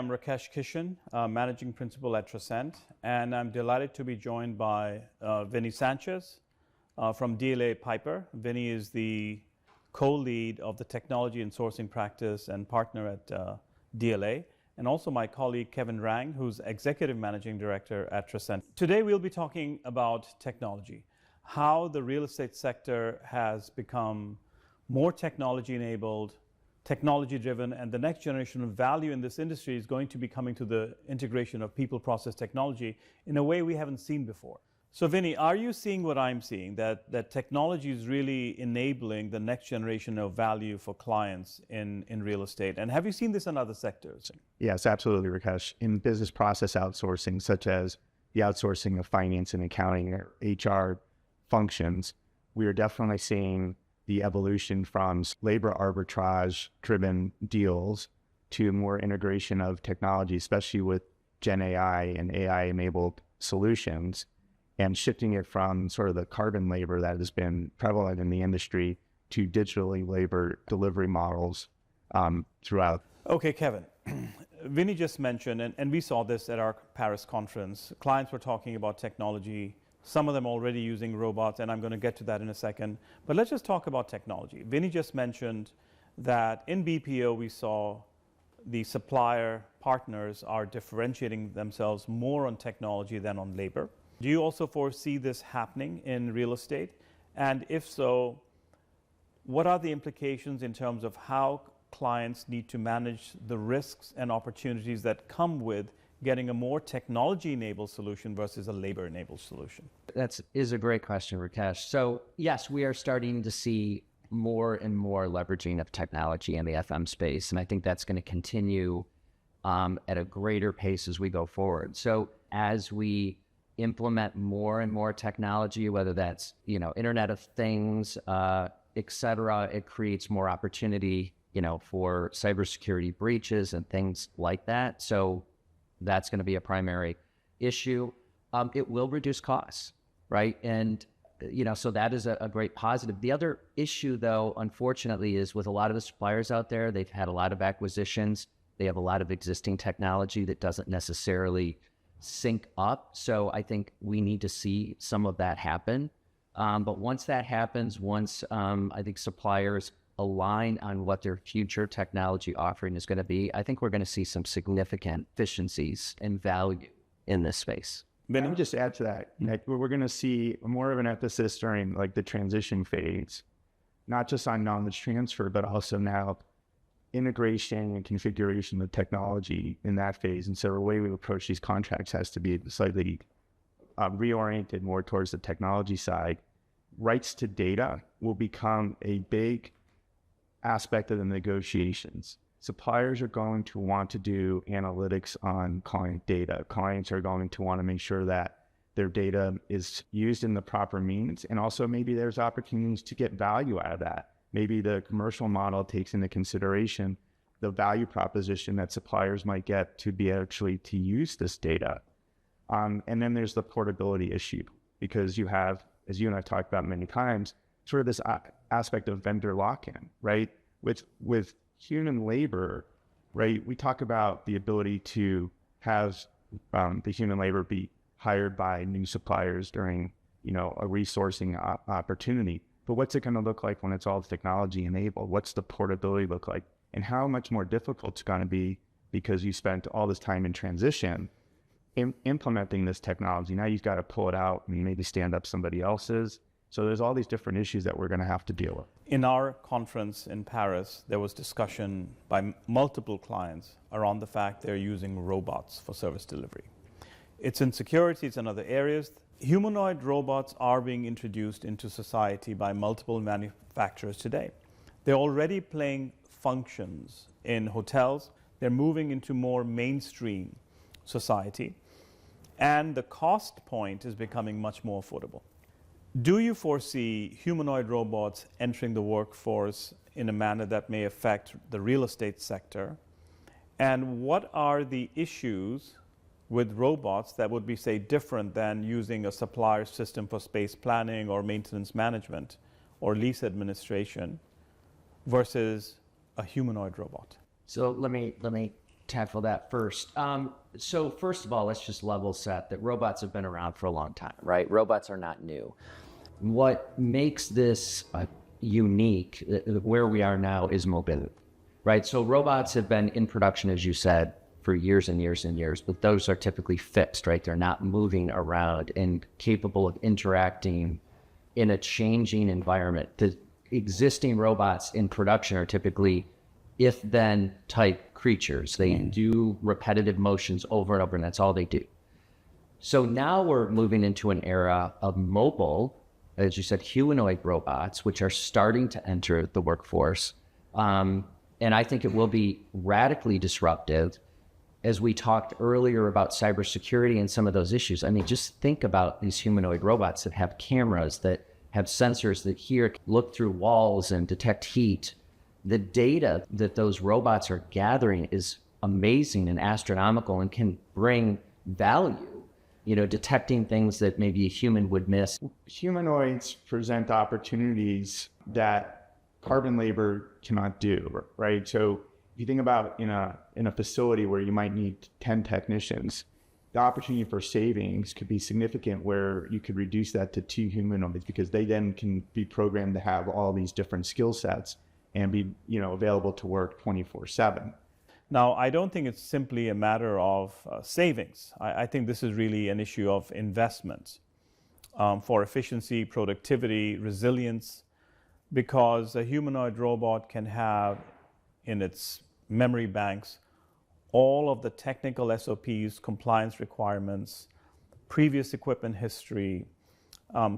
I'm Rakesh Kishan, Managing Principal at Trascent, and I'm delighted to be joined by Vinny Sanchez from DLA Piper. Vinny is the co-lead of the technology and sourcing practice and partner at DLA, and also my colleague Kevin Rang, who's Executive Managing Director at Trascent. Today we'll be talking about technology, how the real estate sector has become more technology-enabled, technology-driven, and the next generation of value in this industry is going to be coming to the integration of people-process technology in a way we haven't seen before. So Vinny, are you seeing what I'm seeing, that technology is really enabling the next generation of value for clients in real estate? And have you seen this in other sectors? Yes, absolutely, Rakesh. In business process outsourcing, such as the outsourcing of finance and accounting or HR functions, we are definitely seeing the evolution from labor arbitrage-driven deals to more integration of technology, especially with Gen AI and AI-enabled solutions, and shifting it from sort of the carbon labor that has been prevalent in the industry to digitally labor delivery models throughout. Okay, Kevin. Vinny just mentioned, and we saw this at our Paris conference, clients were talking about technology, some of them already using robots, and I'm going to get to that in a second. But let's just talk about technology. Vinny just mentioned that in BPO we saw the supplier partners are differentiating themselves more on technology than on labor. Do you also foresee this happening in real estate? And if so, what are the implications in terms of how clients need to manage the risks and opportunities that come with getting a more technology-enabled solution versus a labor-enabled solution? That is a great question, Rakesh. So yes, we are starting to see more and more leveraging of technology in the FM space, and I think that's going to continue at a greater pace as we go forward. So as we implement more and more technology, whether that's Internet of Things, et cetera, it creates more opportunity for cybersecurity breaches and things like that. So that's going to be a primary issue. It will reduce costs, right? And so that is a great positive. The other issue, though, unfortunately, is with a lot of the suppliers out there, they've had a lot of acquisitions. They have a lot of existing technology that doesn't necessarily sync up. So I think we need to see some of that happen. But once that happens, once I think suppliers align on what their future technology offering is going to be, I think we're going to see some significant efficiencies and value in this space. Let me just add to that. We're going to see more of an emphasis during the transition phase, not just on knowledge transfer, but also now integration and configuration of technology in that phase. And so the way we approach these contracts has to be slightly reoriented more towards the technology side. Rights to data will become a big aspect of the negotiations. Suppliers are going to want to do analytics on client data. Clients are going to want to make sure that their data is used in the proper means, and also maybe there's opportunities to get value out of that. Maybe the commercial model takes into consideration the value proposition that suppliers might get to be actually to use this data. And then there's the portability issue, because you have, as you and I talked about many times, sort of this aspect of vendor lock-in, right? With human labor, right? We talk about the ability to have the human labor be hired by new suppliers during, a resourcing opportunity. But what's it going to look like when it's all technology enabled? What's the portability look like? And how much more difficult it's going to be because you spent all this time in transition implementing this technology. Now you've got to pull it out and maybe stand up somebody else's. So there's all these different issues that we're going to have to deal with. In our conference in Paris, there was discussion by multiple clients around the fact they're using robots for service delivery. It's in security, it's in other areas. Humanoid robots are being introduced into society by multiple manufacturers today. They're already playing functions in hotels. They're moving into more mainstream society. And the cost point is becoming much more affordable. Do you foresee humanoid robots entering the workforce in a manner that may affect the real estate sector? And what are the issues with robots that would be, say, different than using a supplier system for space planning or maintenance management or lease administration versus a humanoid robot? So let me tackle that first. So first of all, let's just level set that robots have been around for a long time, right? Robots are not new. What makes this unique, where we are now, is mobility, right? So robots have been in production, as you said, for years and years and years, but those are typically fixed, right? They're not moving around and capable of interacting in a changing environment. The existing robots in production are typically if-then type creatures. They do repetitive motions over and over, and that's all they do. So now we're moving into an era of mobile, as you said, humanoid robots, which are starting to enter the workforce. And I think it will be radically disruptive. As we talked earlier about cybersecurity and some of those issues, I mean, just think about these humanoid robots that have cameras, that have sensors that hear, look through walls and detect heat. The data that those robots are gathering is amazing and astronomical and can bring value, detecting things that maybe a human would miss. Humanoids present opportunities that carbon labor cannot do, right? So if you think about in a facility where you might need 10 technicians, the opportunity for savings could be significant, where you could reduce that to 2 humanoids, because they then can be programmed to have all these different skill sets and be available to work 24/7. Now, I don't think it's simply a matter of savings. I think this is really an issue of investment for efficiency, productivity, resilience, because a humanoid robot can have in its memory banks all of the technical SOPs, compliance requirements, previous equipment history,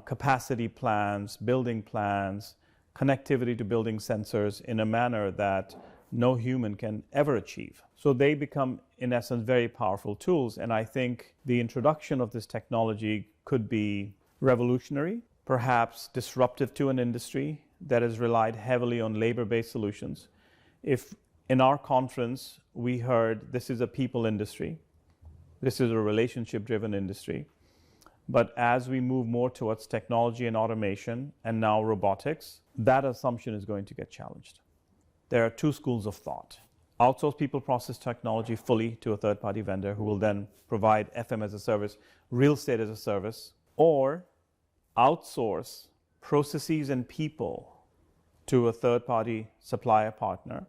capacity plans, building plans, connectivity to building sensors in a manner that no human can ever achieve. So they become, in essence, very powerful tools. And I think the introduction of this technology could be revolutionary, perhaps disruptive to an industry that has relied heavily on labor-based solutions. If in our conference we heard this is a people industry, this is a relationship-driven industry, but as we move more towards technology and automation and now robotics, that assumption is going to get challenged. There are 2 schools of thought. Outsource people process technology fully to a third-party vendor who will then provide FM as a service, real estate as a service, or outsource processes and people to a third-party supplier partner,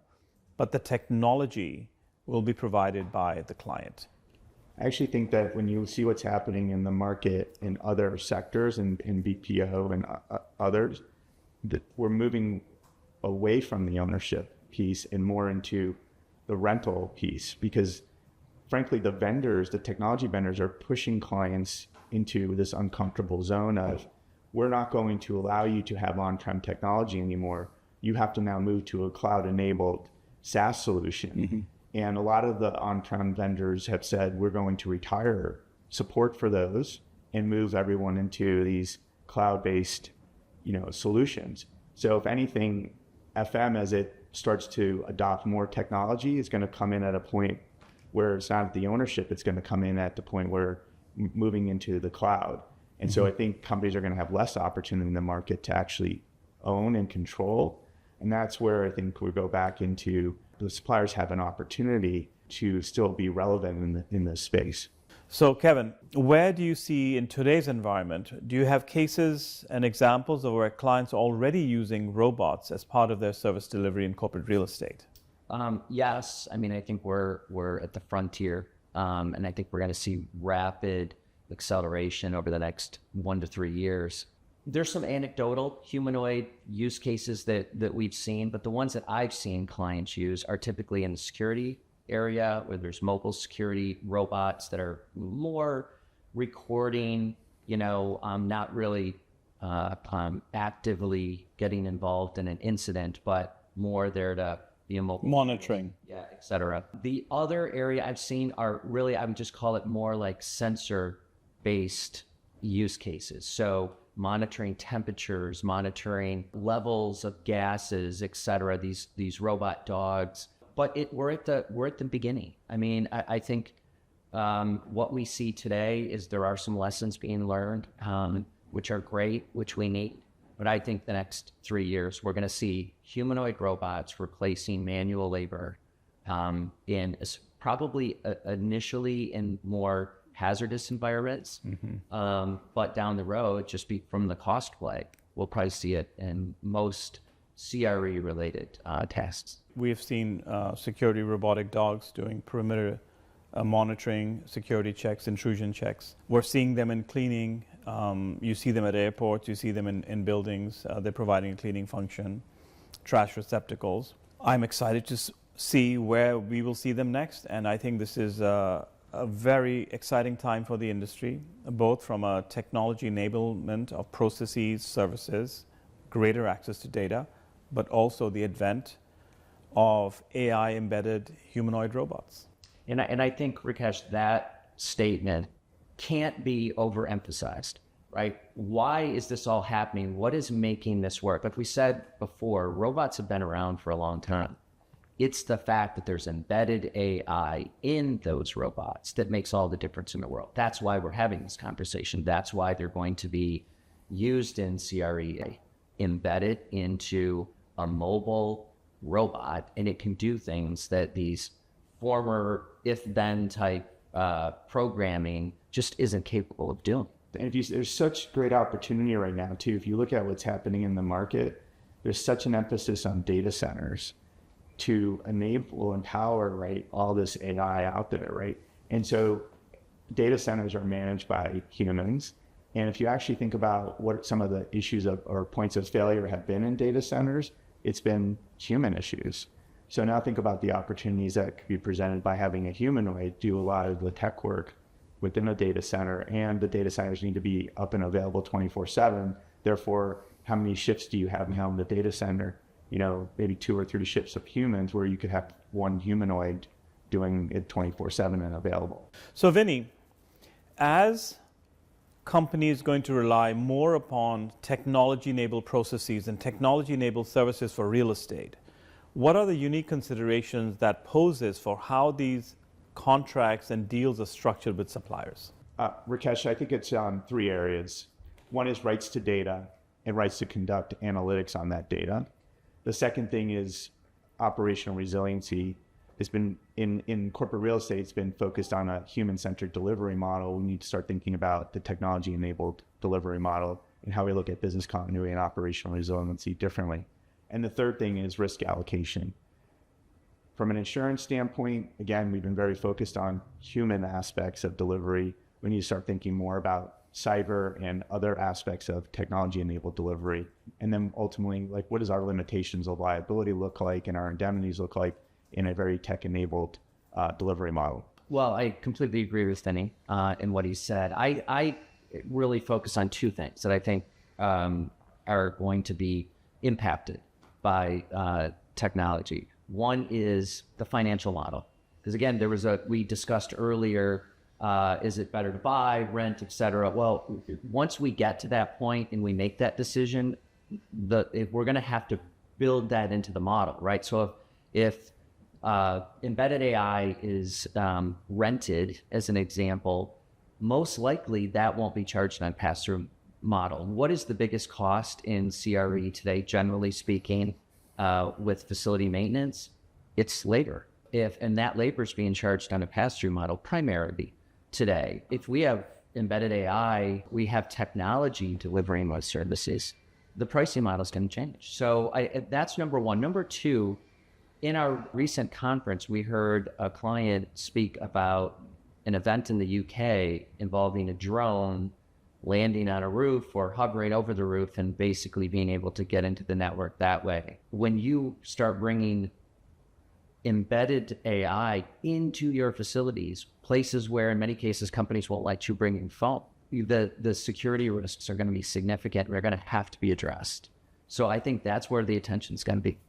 but the technology will be provided by the client. I actually think that when you see what's happening in the market in other sectors, in BPO and others, that we're moving away from the ownership piece and more into the rental piece, because frankly, the technology vendors are pushing clients into this uncomfortable zone of, we're not going to allow you to have on-prem technology anymore. You have to now move to a cloud-enabled SaaS solution. Mm-hmm. And a lot of the on-prem vendors have said, we're going to retire support for those and move everyone into these cloud-based, solutions. So if anything, FM, as it starts to adopt more technology, is going to come in at a point where it's not at the ownership, it's going to come in at the point where moving into the cloud. And so I think companies are going to have less opportunity in the market to actually own and control. And that's where I think we go back into the suppliers have an opportunity to still be relevant in this space. So Kevin, where do you see in today's environment, do you have cases and examples of where clients are already using robots as part of their service delivery in corporate real estate? Yes. I mean, I think we're at the frontier, and I think we're going to see rapid acceleration over the next 1 to 3 years. There's some anecdotal humanoid use cases that we've seen, but the ones that I've seen clients use are typically in the security area, where there's mobile security robots that are more recording, not really actively getting involved in an incident, but more there to be a mobile monitoring, et cetera. The other area I've seen are really, I would just call it more like sensor-based use cases. So monitoring temperatures, monitoring levels of gases, et cetera, these robot dogs. But we're at the beginning. I mean, I think what we see today is there are some lessons being learned, which are great, which we need. But I think the next 3 years, we're going to see humanoid robots replacing manual labor in probably initially in more hazardous environments, but down the road, just from the cost play, we'll probably see it in most CRE related tasks. We've seen security robotic dogs doing perimeter monitoring, security checks, intrusion checks. We're seeing them in cleaning. You see them at airports, you see them in buildings. They're providing a cleaning function, trash receptacles. I'm excited to see where we will see them next, and I think this is a very exciting time for the industry, both from a technology enablement of processes, services, greater access to data, but also the advent of AI-embedded humanoid robots. And I think, Rakesh, that statement can't be overemphasized, right? Why is this all happening? What is making this work? Like we said before, robots have been around for a long time. It's the fact that there's embedded AI in those robots that makes all the difference in the world. That's why we're having this conversation. That's why they're going to be used in CRE, embedded into a mobile robot, and it can do things that these former if-then type programming just isn't capable of doing. And there's such great opportunity right now too. If you look at what's happening in the market, there's such an emphasis on data centers to enable, empower, right, all this AI out there, right? And so data centers are managed by humans. And if you actually think about what some of the issues or points of failure have been in data centers, it's been human issues. So now think about the opportunities that could be presented by having a humanoid do a lot of the tech work within a data center, and the data centers need to be up and available 24/7. Therefore, how many shifts do you have now in the data center? You know, maybe 2 or 3 shifts of humans where you could have one humanoid doing it 24/7 and available. So Vinny, as companies going to rely more upon technology-enabled processes and technology-enabled services for real estate, what are the unique considerations that poses for how these contracts and deals are structured with suppliers? Rakesh, I think it's 3 areas. One is rights to data and rights to conduct analytics on that data. The second thing is operational resiliency. It's been in corporate real estate, it's been focused on a human-centric delivery model. We need to start thinking about the technology-enabled delivery model and how we look at business continuity and operational resiliency differently. And the third thing is risk allocation. From an insurance standpoint, again, we've been very focused on human aspects of delivery. We need to start thinking more about cyber and other aspects of technology-enabled delivery. And then ultimately, like, what does our limitations of liability look like and our indemnities look like in a very tech-enabled delivery model? Well, I completely agree with Vinny in what he said. I really focus on 2 things that I think are going to be impacted by technology. One is the financial model. Because again, we discussed earlier, is it better to buy, rent, et cetera? Well, once we get to that point and we make that decision, we're going to have to build that into the model, right? So if embedded AI is rented, as an example, most likely that won't be charged on pass-through model. What is the biggest cost in CRE today, generally speaking, with facility maintenance? It's labor. And that labor is being charged on a pass-through model primarily today. If we have embedded AI, we have technology delivering those services, the pricing model is going to change. So that's number one. Number two, in our recent conference, we heard a client speak about an event in the UK involving a drone landing on a roof or hovering over the roof and basically being able to get into the network that way. When you start bringing embedded AI into your facilities, places where in many cases companies won't let you bring in phone, the security risks are going to be significant. They're going to have to be addressed. So I think that's where the attention is going to be.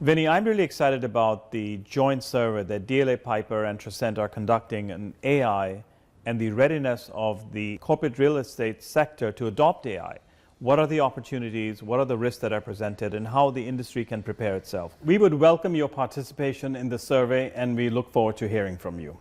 Vinny, I'm really excited about the joint survey that DLA Piper and Trascent are conducting on AI and the readiness of the corporate real estate sector to adopt AI. What are the opportunities, what are the risks that are presented, and how the industry can prepare itself? We would welcome your participation in the survey, and we look forward to hearing from you.